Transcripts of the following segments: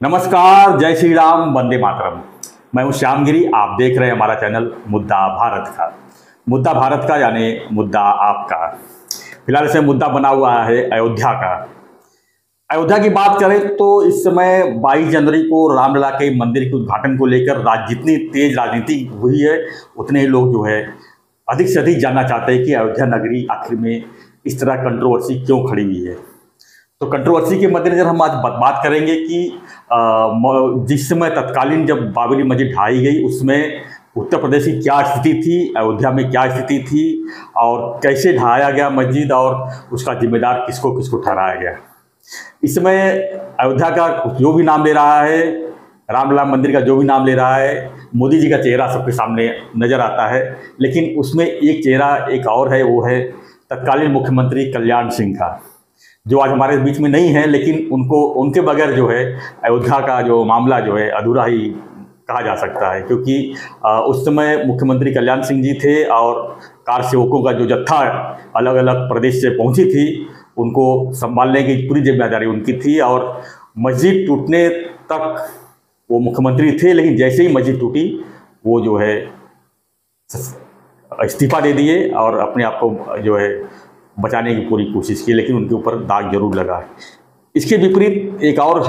नमस्कार, जय श्री राम, वंदे मातरम। मैं हूं श्यामगिरी। आप देख रहे हैं हमारा चैनल मुद्दा भारत का। मुद्दा भारत का यानी मुद्दा आपका। फिलहाल इसमें मुद्दा बना हुआ है अयोध्या का। अयोध्या की बात करें तो इस समय 22 जनवरी को रामलला के मंदिर के उद्घाटन को लेकर जितनी तेज राजनीति हुई है, उतने ही लोग जो है अधिक से अधिक जानना चाहते हैं कि अयोध्या नगरी आखिर में इस तरह कंट्रोवर्सी क्यों खड़ी हुई है। तो कंट्रोवर्सी के मद्देनजर हम आज बात करेंगे कि जिस समय तत्कालीन जब बाबरी मस्जिद ढाई गई, उसमें उत्तर प्रदेश की क्या स्थिति थी, अयोध्या में क्या स्थिति थी और कैसे ढाया गया मस्जिद और उसका जिम्मेदार किसको किसको ठहराया गया। इस समय अयोध्या का जो भी नाम ले रहा है, रामलला मंदिर का जो भी नाम ले रहा है, मोदी जी का चेहरा सबके सामने नज़र आता है, लेकिन उसमें एक चेहरा एक और है, वो है तत्कालीन मुख्यमंत्री कल्याण सिंह का, जो आज हमारे बीच में नहीं है, लेकिन उनके बगैर जो है अयोध्या का जो मामला जो है अधूरा ही कहा जा सकता है। क्योंकि उस समय मुख्यमंत्री कल्याण सिंह जी थे और कार सेवकों का जो जत्था अलग अलग प्रदेश से पहुंची थी, उनको संभालने की पूरी जिम्मेदारी उनकी थी और मस्जिद टूटने तक वो मुख्यमंत्री थे। लेकिन जैसे ही मस्जिद टूटी, वो जो है इस्तीफा दे दिए और अपने आप को जो है बचाने की पूरी कोशिश की, लेकिन उनके ऊपर दाग जरूर लगा। इसके विपरीत एक और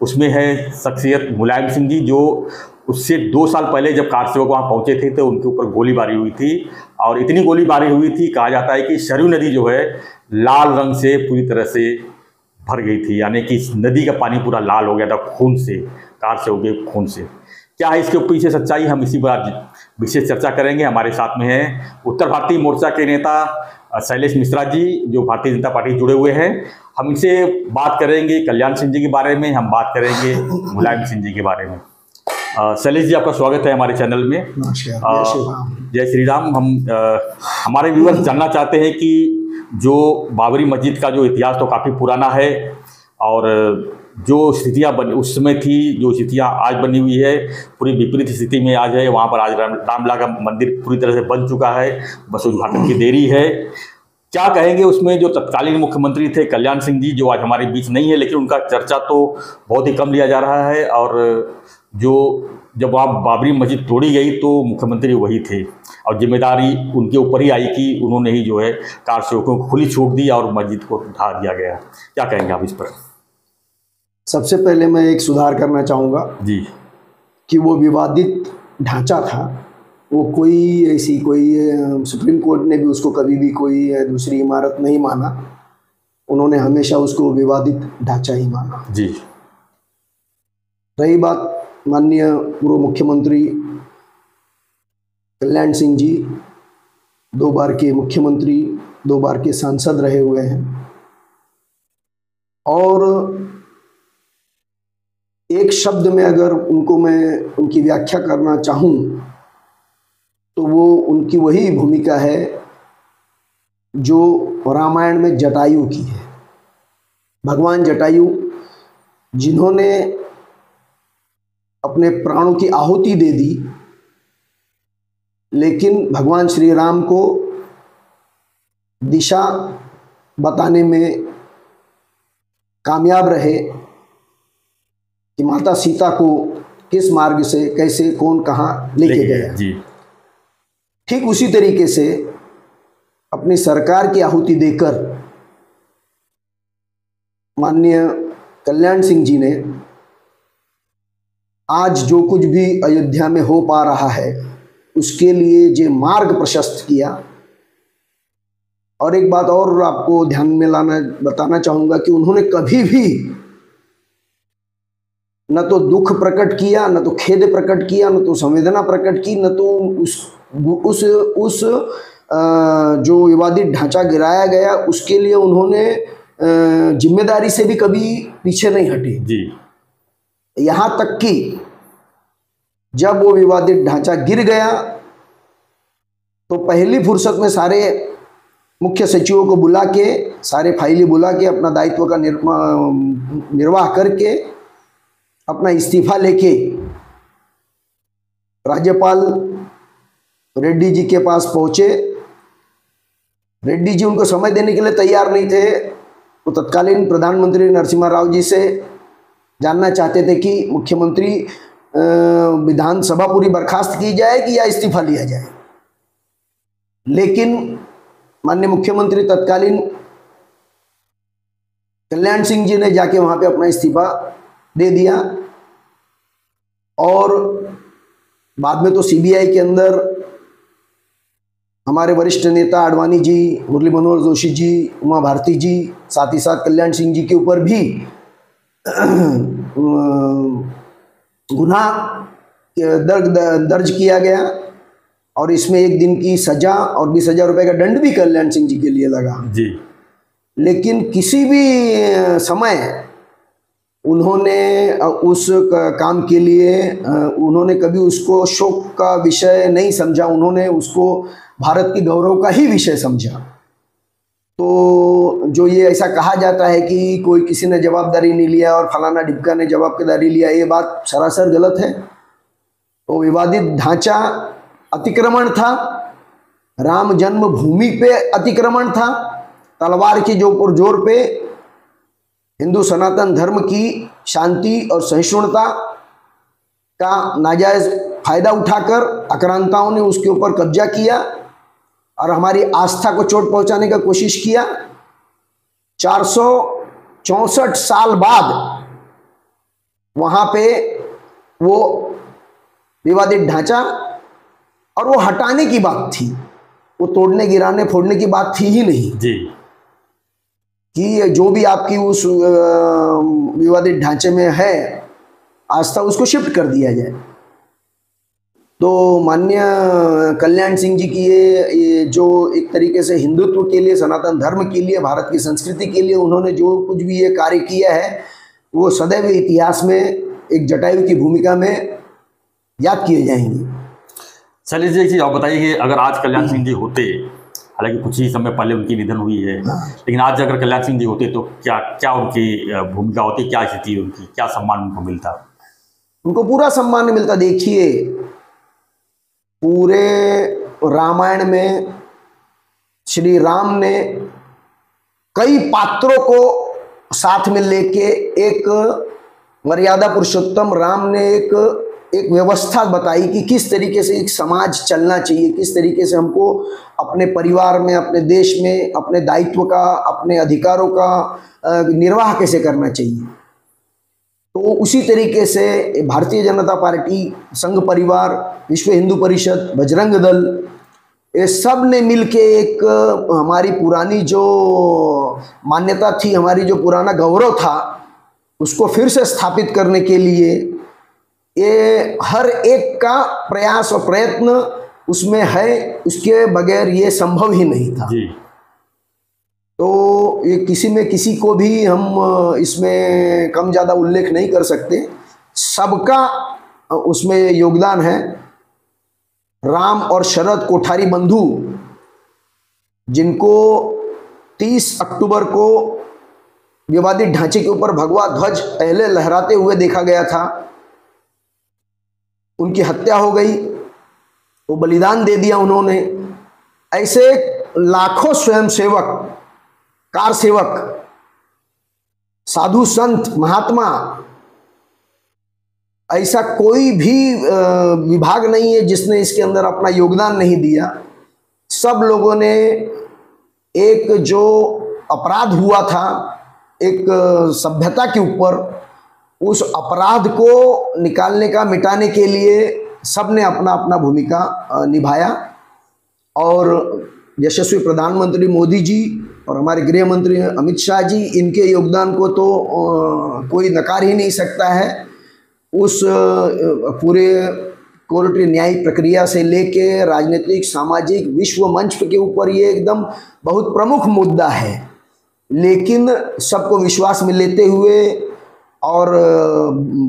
उसमें है शख्सियत मुलायम सिंह जी, जो उससे 2 साल पहले जब कार सेवक वहाँ पहुँचे थे तो उनके ऊपर गोलीबारी हुई थी और इतनी गोलीबारी हुई थी, कहा जाता है कि सरयू नदी जो है लाल रंग से पूरी तरह से भर गई थी, यानी कि इस नदी का पानी पूरा लाल हो गया था खून से, कार सेवक के खून से। क्या है इसके पीछे सच्चाई, हम इसी पर विशेष चर्चा करेंगे। हमारे साथ में हैं उत्तर भारतीय मोर्चा के नेता शैलेश मिश्रा जी, जो भारतीय जनता पार्टी जुड़े हुए हैं। हम इनसे बात करेंगे कल्याण सिंह जी के बारे में, हम बात करेंगे मुलायम सिंह जी के बारे में। शैलेश जी, आपका स्वागत है हमारे चैनल में। जय श्री राम। हमारे व्यूअर्स जानना चाहते हैं कि जो बाबरी मस्जिद का जो इतिहास तो काफ़ी पुराना है और जो स्थितियाँ बनी उस समय थी, जो स्थितियाँ आज बनी हुई है, पूरी विपरीत स्थिति में आज है। वहाँ पर आज रामलला का मंदिर पूरी तरह से बन चुका है, बस उद्घाटन की देरी है। क्या कहेंगे उसमें जो तत्कालीन मुख्यमंत्री थे कल्याण सिंह जी, जो आज हमारे बीच नहीं है, लेकिन उनका चर्चा तो बहुत ही कम लिया जा रहा है। और जो जब वहाँ बाबरी मस्जिद तोड़ी गई तो मुख्यमंत्री वही थे और जिम्मेदारी उनके ऊपर ही आई कि उन्होंने ही जो है कार सेवकों को खुली छूट दी और मस्जिद को ढा दिया गया। क्या कहेंगे आप इस पर? सबसे पहले मैं एक सुधार करना चाहूँगा जी कि वो विवादित ढांचा था, वो कोई सुप्रीम कोर्ट ने भी उसको कभी भी कोई दूसरी इमारत नहीं माना, उन्होंने हमेशा उसको विवादित ढांचा ही माना। जी। रही बात माननीय पूर्व मुख्यमंत्री कल्याण सिंह जी, 2 बार के मुख्यमंत्री, 2 बार के सांसद रहे हुए हैं और एक शब्द में अगर मैं उनकी व्याख्या करना चाहूँ तो वो उनकी वही भूमिका है जो रामायण में जटायु की है। भगवान जटायु जिन्होंने अपने प्राणों की आहुति दे दी, लेकिन भगवान श्री राम को दिशा बताने में कामयाब रहे कि माता सीता को किस मार्ग से कैसे कौन कहाँ लेके गया। जी। ठीक उसी तरीके से अपनी सरकार की आहुति देकर माननीय कल्याण सिंह जी ने आज जो कुछ भी अयोध्या में हो पा रहा है उसके लिए जो मार्ग प्रशस्त किया। और एक बात और आपको ध्यान में बताना चाहूँगा कि उन्होंने कभी भी न तो दुख प्रकट किया, न तो खेद प्रकट किया, न तो संवेदना प्रकट की, न तो उस जो विवादित ढांचा गिराया गया उसके लिए उन्होंने जिम्मेदारी से भी कभी पीछे नहीं हटे। जी। यहाँ तक कि जब वो विवादित ढांचा गिर गया तो पहली फुर्सत में सारे मुख्य सचिवों को बुला के, सारे फाइलें बुला के अपना दायित्व का निर्वाह करके अपना इस्तीफा लेके राज्यपाल रेड्डी जी के पास पहुंचे। रेड्डी जी उनको समय देने के लिए तैयार नहीं थे, तो तत्कालीन प्रधानमंत्री नरसिम्हा राव जी से जानना चाहते थे कि मुख्यमंत्री विधानसभा पूरी बर्खास्त की जाए कि या इस्तीफा लिया जाए। लेकिन माननीय मुख्यमंत्री तत्कालीन कल्याण सिंह जी ने जाके वहां पे अपना इस्तीफा दे दिया और बाद में तो सीबीआई के अंदर हमारे वरिष्ठ नेता आडवाणी जी, मुरली मनोहर जोशी जी, उमा भारती जी, साथ ही साथ कल्याण सिंह जी के ऊपर भी गुनाह दर्ज किया गया और इसमें 1 दिन की सजा और 20,000 रुपये का दंड भी कल्याण सिंह जी के लिए लगा जी। लेकिन किसी भी समय उन्होंने उस काम के लिए उन्होंने कभी उसको शोक का विषय नहीं समझा, उन्होंने उसको भारत की गौरव का ही विषय समझा। तो जो ये ऐसा कहा जाता है कि कोई किसी ने जवाबदारी नहीं लिया और फलाना डिपका ने जवाबदारी लिया, ये बात सरासर गलत है। तो विवादित ढांचा अतिक्रमण था, राम जन्मभूमि पे अतिक्रमण था, तलवार की जोर पे हिंदू सनातन धर्म की शांति और सहिष्णुता का नाजायज फायदा उठाकर आक्रांताओं ने उसके ऊपर कब्जा किया और हमारी आस्था को चोट पहुंचाने का कोशिश किया। 464 साल बाद वहां पे वो विवादित ढांचा और वो हटाने की बात थी, वो तोड़ने गिराने फोड़ने की बात थी ही नहीं जी। कि जो भी आपकी उस विवादित ढांचे में है आस्था उसको शिफ्ट कर दिया जाए। तो माननीय कल्याण सिंह जी की ये जो एक तरीके से हिंदुत्व के लिए, सनातन धर्म के लिए, भारत की संस्कृति के लिए उन्होंने जो कुछ भी ये कार्य किया है वो सदैव इतिहास में एक जटायु की भूमिका में याद किए जाएंगे। चलिए जी, एक चीज़ आप बताइए कि अगर आज कल्याण सिंह जी होते, हालांकि कुछ ही समय पहले उनकी निधन हुई है, लेकिन आज अगर कल्याण सिंह जी होते तो क्या क्या उनकी भूमिका होती, क्या स्थिति उनकी, क्या सम्मान उनको मिलता? उनको पूरा सम्मान मिलता। देखिए, पूरे रामायण में श्री राम ने कई पात्रों को साथ में लेके एक मर्यादा पुरुषोत्तम राम ने एक व्यवस्था बताई कि किस तरीके से एक समाज चलना चाहिए, किस तरीके से हमको अपने परिवार में, अपने देश में अपने दायित्व का, अपने अधिकारों का निर्वाह कैसे करना चाहिए। तो उसी तरीके से भारतीय जनता पार्टी, संघ परिवार, विश्व हिंदू परिषद, बजरंग दल, ये सब ने मिलके एक हमारी पुरानी जो मान्यता थी, हमारी जो पुराना गौरव था, उसको फिर से स्थापित करने के लिए ये हर एक का प्रयास और प्रयत्न उसमें है, उसके बगैर ये संभव ही नहीं था जी। तो ये किसी में किसी को भी हम इसमें कम ज़्यादा उल्लेख नहीं कर सकते, सबका उसमें योगदान है। राम और शरद कोठारी बंधु, जिनको 30 अक्टूबर को विवादित ढांचे के ऊपर भगवा ध्वज पहले लहराते हुए देखा गया था, उनकी हत्या हो गई, वो बलिदान दे दिया उन्होंने। ऐसे लाखों स्वयंसेवक, कार सेवक, साधु संत, महात्मा, ऐसा कोई भी विभाग नहीं है जिसने इसके अंदर अपना योगदान नहीं दिया। सब लोगों ने एक जो अपराध हुआ था एक सभ्यता के ऊपर, उस अपराध को निकालने का, मिटाने के लिए सब ने अपना अपना भूमिका निभाया। और यशस्वी प्रधानमंत्री मोदी जी और हमारे गृह मंत्री अमित शाह जी, इनके योगदान को तो कोई नकार ही नहीं सकता है। उस पूरे कोर्ट न्यायिक प्रक्रिया से लेके राजनीतिक, सामाजिक, विश्व मंच के ऊपर ये एकदम बहुत प्रमुख मुद्दा है। लेकिन सबको विश्वास में लेते हुए और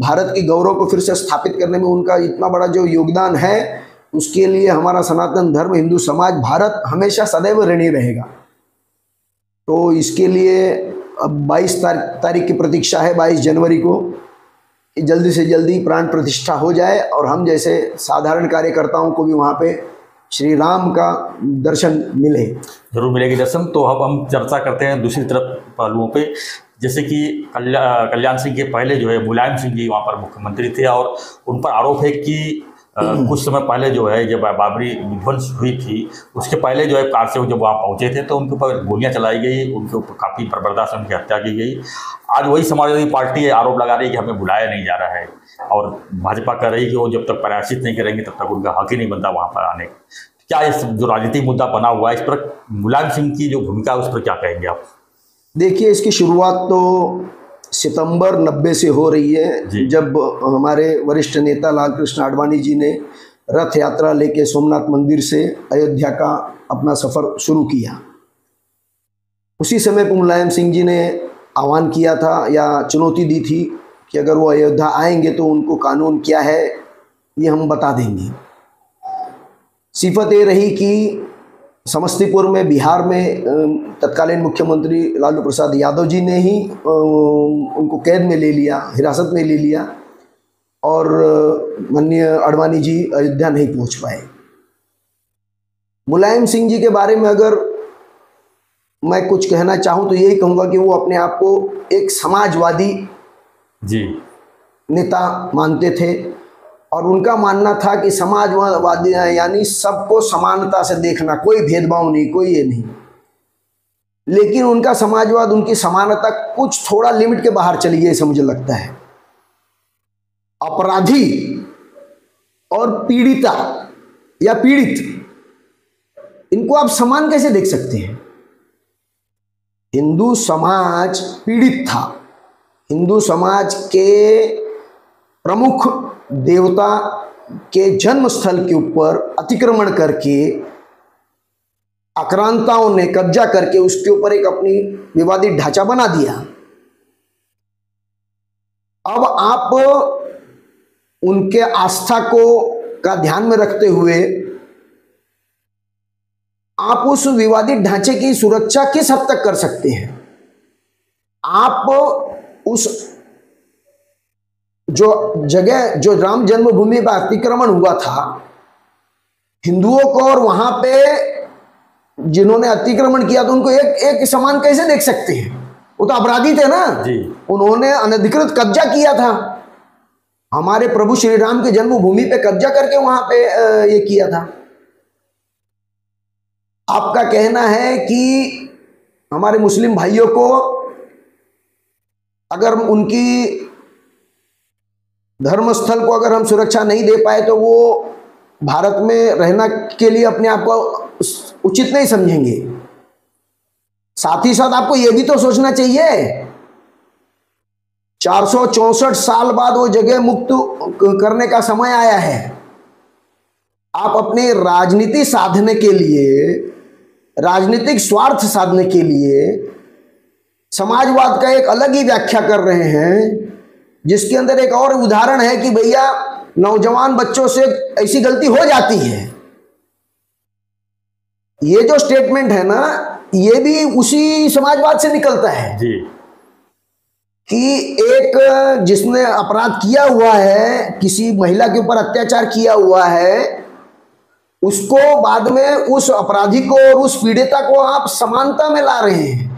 भारत की गौरव को फिर से स्थापित करने में उनका इतना बड़ा जो योगदान है, उसके लिए हमारा सनातन धर्म, हिंदू समाज, भारत हमेशा सदैव ऋणी रहेगा। तो इसके लिए अब 22 तारीख की प्रतीक्षा है, 22 जनवरी को, जल्दी से जल्दी प्राण प्रतिष्ठा हो जाए और हम जैसे साधारण कार्यकर्ताओं को भी वहाँ पे श्री राम का दर्शन मिले। जरूर मिलेगी दर्शन। तो अब हम चर्चा करते हैं दूसरी तरफ पहलुओं पे। जैसे कि कल्याण सिंह के पहले जो है मुलायम सिंह जी वहाँ पर मुख्यमंत्री थे, और उन पर आरोप है कि कुछ समय पहले जो है जब बाबरी विध्वंस हुई थी उसके पहले जो है कार से जब वहाँ पहुँचे थे तो उनके ऊपर गोलियाँ चलाई गई, उनके ऊपर काफ़ी बर्बरता से उनकी हत्या की गई। आज वही समाजवादी पार्टी आरोप लगा रही है कि हमें बुलाया नहीं जा रहा है, और भाजपा कह रही है कि वो जब तक पराजित नहीं करेंगे तब तक उनका हक ही नहीं बनता वहाँ पर आने का। क्या इस जो राजनीतिक मुद्दा बना हुआ है इस पर मुलायम सिंह की जो भूमिका है उस पर क्या कहेंगे आप? देखिए, इसकी शुरुआत तो सितंबर 90 से हो रही है, जब हमारे वरिष्ठ नेता लाल कृष्ण आडवाणी जी ने रथ यात्रा लेके सोमनाथ मंदिर से अयोध्या का अपना सफ़र शुरू किया। उसी समय पर मुलायम सिंह जी ने आह्वान किया था या चुनौती दी थी कि अगर वो अयोध्या आएंगे तो उनको कानून क्या है ये हम बता देंगे। सिफत ये रही कि समस्तीपुर में, बिहार में तत्कालीन मुख्यमंत्री लालू प्रसाद यादव जी ने ही उनको कैद में ले लिया, हिरासत में ले लिया, और माननीय आडवाणी जी अयोध्या नहीं पहुंच पाए। मुलायम सिंह जी के बारे में अगर मैं कुछ कहना चाहूँ तो यही कहूँगा कि वो अपने आप को एक समाजवादी नेता मानते थे, और उनका मानना था कि समाजवादी यानी सबको समानता से देखना, कोई भेदभाव नहीं, कोई ये नहीं। लेकिन उनका समाजवाद, उनकी समानता कुछ थोड़ा लिमिट के बाहर चली गई ऐसा मुझे लगता है। अपराधी और पीड़िता या पीड़ित, इनको आप समान कैसे देख सकते हैं? हिंदू समाज पीड़ित था। हिंदू समाज के प्रमुख देवता के जन्म स्थल के ऊपर अतिक्रमण करके आक्रांताओं ने कब्जा करके उसके ऊपर एक अपनी विवादित ढांचा बना दिया। अब आप उनके आस्था को का ध्यान में रखते हुए आप उस विवादित ढांचे की सुरक्षा किस हद तक कर सकते हैं? आप उस जो जगह, जो राम जन्मभूमि पर अतिक्रमण हुआ था हिंदुओं को, और वहां पे जिन्होंने अतिक्रमण किया तो उनको एक समान कैसे देख सकते हैं? वो तो अपराधी थे ना जी। उन्होंने अनधिकृत कब्जा किया था, हमारे प्रभु श्री राम के जन्मभूमि पे कब्जा करके वहां पे ये किया था। आपका कहना है कि हमारे मुस्लिम भाइयों को अगर उनकी धर्मस्थल को अगर हम सुरक्षा नहीं दे पाए तो वो भारत में रहना के लिए अपने आप को उचित नहीं समझेंगे। साथ ही साथ आपको यह भी तो सोचना चाहिए 464 साल बाद वो जगह मुक्त करने का समय आया है। आप अपने राजनीति साधने के लिए, राजनीतिक स्वार्थ साधने के लिए समाजवाद का एक अलग ही व्याख्या कर रहे हैं, जिसके अंदर एक और उदाहरण है कि भैया नौजवान बच्चों से ऐसी गलती हो जाती है। ये जो स्टेटमेंट है ना, ये भी उसी समाजवाद से निकलता है जी। कि एक जिसने अपराध किया हुआ है, किसी महिला के ऊपर अत्याचार किया हुआ है, उसको बाद में उस अपराधी को और उस पीड़िता को आप समानता में ला रहे हैं,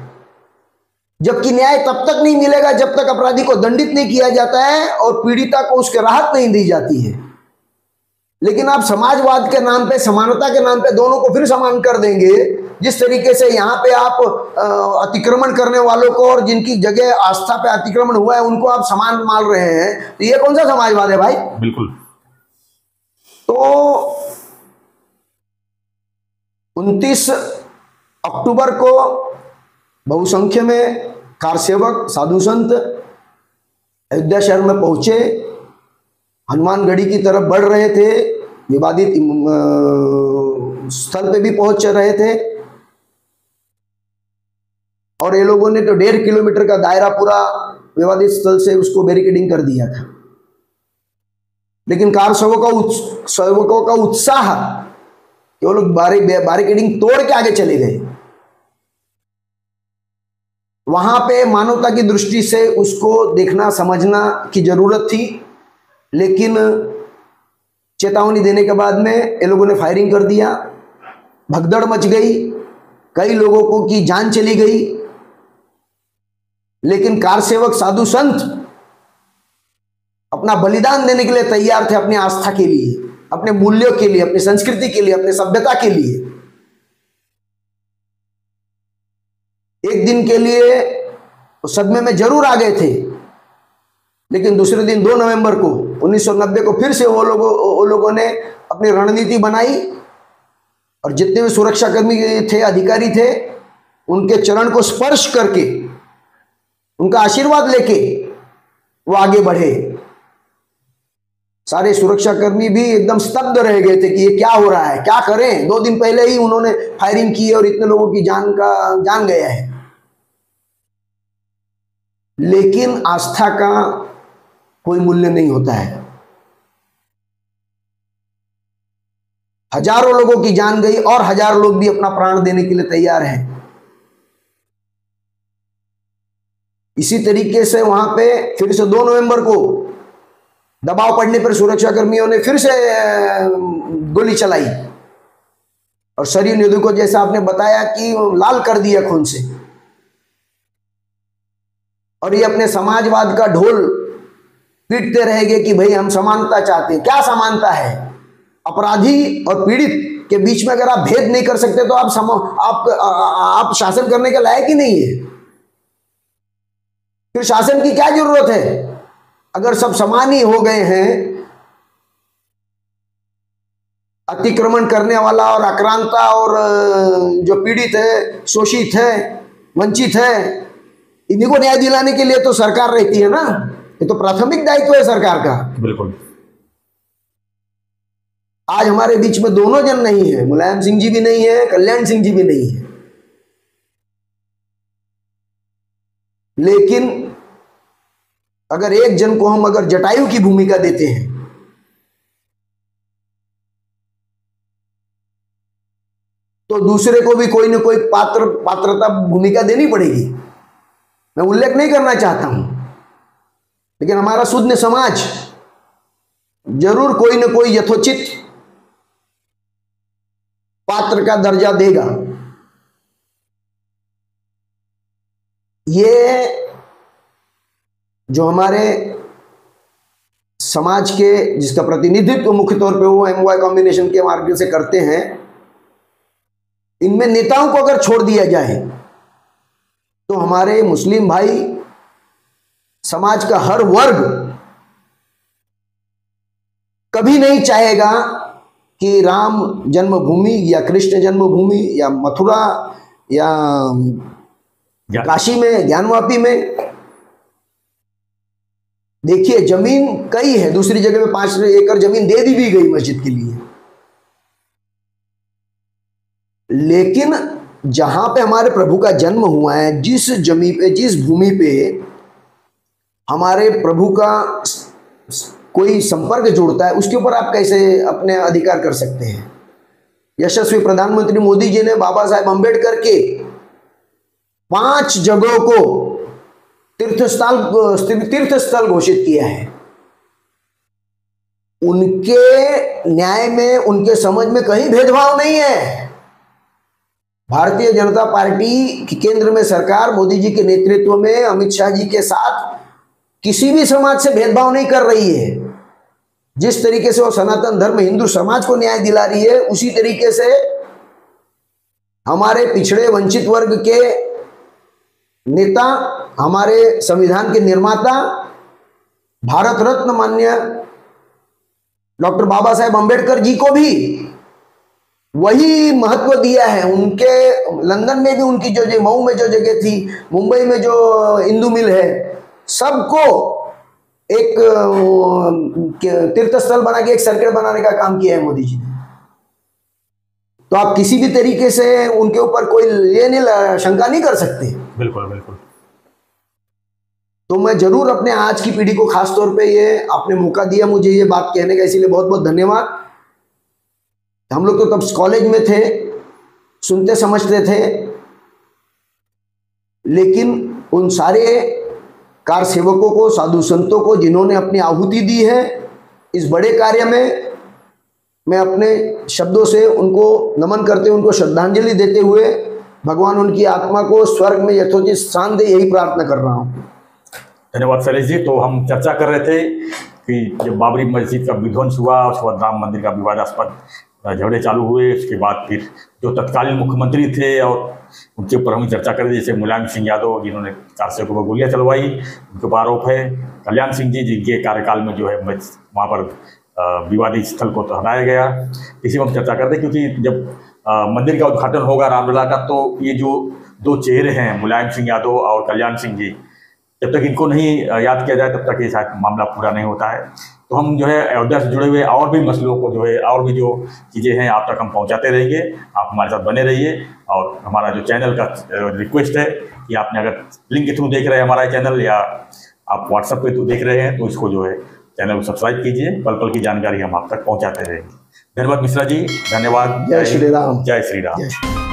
जबकि न्याय तब तक नहीं मिलेगा जब तक अपराधी को दंडित नहीं किया जाता है और पीड़िता को उसके राहत नहीं दी जाती है। लेकिन आप समाजवाद के नाम पे, समानता के नाम पे दोनों को फिर समान कर देंगे। जिस तरीके से यहाँ पे आप अतिक्रमण करने वालों को और जिनकी जगह आस्था पे अतिक्रमण हुआ है उनको आप समान मान रहे हैं, तो ये कौन सा समाजवाद है भाई? बिल्कुल। तो 29 अक्टूबर को बहुसंख्य में कारसेवक, साधु संत अयोध्या शहर में पहुंचे, हनुमानगढ़ी की तरफ बढ़ रहे थे, विवादित स्थल पे भी पहुंच रहे थे, और ये लोगों ने तो 1.5 किलोमीटर का दायरा पूरा विवादित स्थल से उसको बैरिकेडिंग कर दिया था। लेकिन कारसेवकों का उत्साह कि वो लोग बैरिकेडिंग तोड़ के आगे चले गए। वहां पे मानवता की दृष्टि से उसको देखना, समझना की जरूरत थी, लेकिन चेतावनी देने के बाद में ये लोगों ने फायरिंग कर दिया, भगदड़ मच गई, कई लोगों को की जान चली गई। लेकिन कार सेवक साधु संत अपना बलिदान देने के लिए तैयार थे, अपनी आस्था के लिए, अपने मूल्यों के लिए, अपनी संस्कृति के लिए, अपनी सभ्यता के लिए। एक दिन के लिए तो सदमे में जरूर आ गए थे, लेकिन दूसरे दिन 2 नवंबर को 1990 को फिर से वो लोगों ने अपनी रणनीति बनाई और जितने भी सुरक्षाकर्मी थे, अधिकारी थे, उनके चरण को स्पर्श करके, उनका आशीर्वाद लेके वो आगे बढ़े। सारे सुरक्षाकर्मी भी एकदम स्तब्ध रह गए थे कि ये क्या हो रहा है, क्या करें। 2 दिन पहले ही उन्होंने फायरिंग की और इतने लोगों की जान गया है। लेकिन आस्था का कोई मूल्य नहीं होता है। हजारों लोगों की जान गई और हजारों लोग भी अपना प्राण देने के लिए तैयार हैं। इसी तरीके से वहां पे फिर से 2 नवंबर को दबाव पड़ने पर सुरक्षा कर्मियों ने फिर से गोली चलाई और सरयू नदी को, जैसा आपने बताया, कि लाल कर दिया खून से। और ये अपने समाजवाद का ढोल पीटते रहेंगे कि भाई हम समानता चाहते हैं। क्या समानता है? अपराधी और पीड़ित के बीच में अगर आप भेद नहीं कर सकते तो आप शासन करने के लायक ही नहीं है। फिर शासन की क्या जरूरत है? अगर सब समान ही हो गए हैं, अतिक्रमण करने वाला और आक्रांता और जो पीड़ित है, शोषित है, वंचित है, इन्हीं को न्याय दिलाने के लिए तो सरकार रहती है ना। ये तो प्राथमिक दायित्व है सरकार का। बिल्कुल। आज हमारे बीच में दोनों जन नहीं है, मुलायम सिंह जी भी नहीं है, कल्याण सिंह जी भी नहीं है। लेकिन अगर एक जन को हम अगर जटायु की भूमिका देते हैं तो दूसरे को भी कोई न कोई पात्रता भूमिका देनी पड़ेगी। मैं उल्लेख नहीं करना चाहता हूं, लेकिन हमारा शुद्ध समाज जरूर कोई न कोई यथोचित पात्र का दर्जा देगा। ये जो हमारे समाज के जिसका प्रतिनिधित्व मुख्य तौर पे वो एमवाई कॉम्बिनेशन के मार्ग से करते हैं, इनमें नेताओं को अगर छोड़ दिया जाए तो हमारे मुस्लिम भाई, समाज का हर वर्ग कभी नहीं चाहेगा कि राम जन्मभूमि या कृष्ण जन्मभूमि या मथुरा या काशी में, ज्ञानवापी में, देखिए जमीन कई है, दूसरी जगह में 5 एकड़ जमीन दे दी भी गई मस्जिद के लिए। लेकिन जहां पे हमारे प्रभु का जन्म हुआ है, जिस जमीन पे, जिस भूमि पे हमारे प्रभु का कोई संपर्क जोड़ता है, उसके ऊपर आप कैसे अपने अधिकार कर सकते हैं? यशस्वी प्रधानमंत्री मोदी जी ने बाबा साहेब अंबेडकर के 5 जगहों को तीर्थ स्थल घोषित किया है। उनके न्याय में, उनके समझ में कहीं भेदभाव नहीं है। भारतीय जनता पार्टी की केंद्र में सरकार मोदी जी के नेतृत्व में अमित शाह जी के साथ किसी भी समाज से भेदभाव नहीं कर रही है। जिस तरीके से वो सनातन धर्म हिंदू समाज को न्याय दिला रही है, उसी तरीके से हमारे पिछड़े वंचित वर्ग के नेता, हमारे संविधान के निर्माता, भारत रत्न माननीय डॉक्टर बाबा साहेब अंबेडकर जी को भी वही महत्व दिया है। उनके लंदन में भी उनकी जो मऊ में जो जगह थी, मुंबई में जो हिंदू मिल है, सबको एक तीर्थ स्थल बना के एक सर्किट बनाने का काम किया है मोदी जी ने। तो आप किसी भी तरीके से उनके ऊपर कोई ये नहीं, शंका नहीं कर सकते। बिल्कुल बिल्कुल। तो मैं जरूर अपने आज की पीढ़ी को, खास तौर पे ये आपने मौका दिया मुझे ये बात कहने का, इसीलिए बहुत बहुत धन्यवाद। हम लोग तो तब कॉलेज में थे, सुनते समझते थे, लेकिन उन सारे कार सेवकों को, साधु संतों को, जिन्होंने अपनी आहुति दी है इस बड़े कार्य में, मैं अपने शब्दों से उनको नमन करते हुए, उनको श्रद्धांजलि देते हुए भगवान उनकी आत्मा को स्वर्ग में यथोचित स्थान दे, यही प्रार्थना कर रहा हूँ। धन्यवाद शैलेश जी। तो हम चर्चा कर रहे थे कि जब बाबरी मस्जिद का विध्वंस हुआ, उसके बाद राम मंदिर का विवादास्पद झगड़े चालू हुए, उसके बाद फिर जो तत्कालीन मुख्यमंत्री थे और उनके ऊपर हम चर्चा करें, जैसे मुलायम सिंह यादव जिन्होंने 4 से ऊपर गोलियाँ चलवाई, उनके ऊपर आरोप है। कल्याण सिंह जी जिनके कार्यकाल में जो है वहाँ पर विवादित स्थल को तो हटाया गया। इसी में हम चर्चा करते हैं, क्योंकि जब मंदिर का उद्घाटन होगा रामलला का, तो ये जो 2 चेहरे हैं मुलायम सिंह यादव और कल्याण सिंह जी, जब तक इनको नहीं याद किया जाए तब तक ये शायद मामला पूरा नहीं होता है। तो हम जो है अयोध्या से जुड़े हुए और भी मसलों को जो है और भी जो चीज़ें हैं आप तक हम पहुंचाते रहेंगे। आप हमारे साथ बने रहिए। और हमारा जो चैनल का रिक्वेस्ट है कि आपने अगर लिंक के थ्रू देख रहे हैं हमारा चैनल, या आप व्हाट्सएप पे देख रहे हैं, तो इसको जो है चैनल को सब्सक्राइब कीजिए। पल पल की जानकारी हम आप तक पहुँचाते रहेंगे। धन्यवाद मिश्रा जी, धन्यवाद। जय श्री राम। जय श्री राम।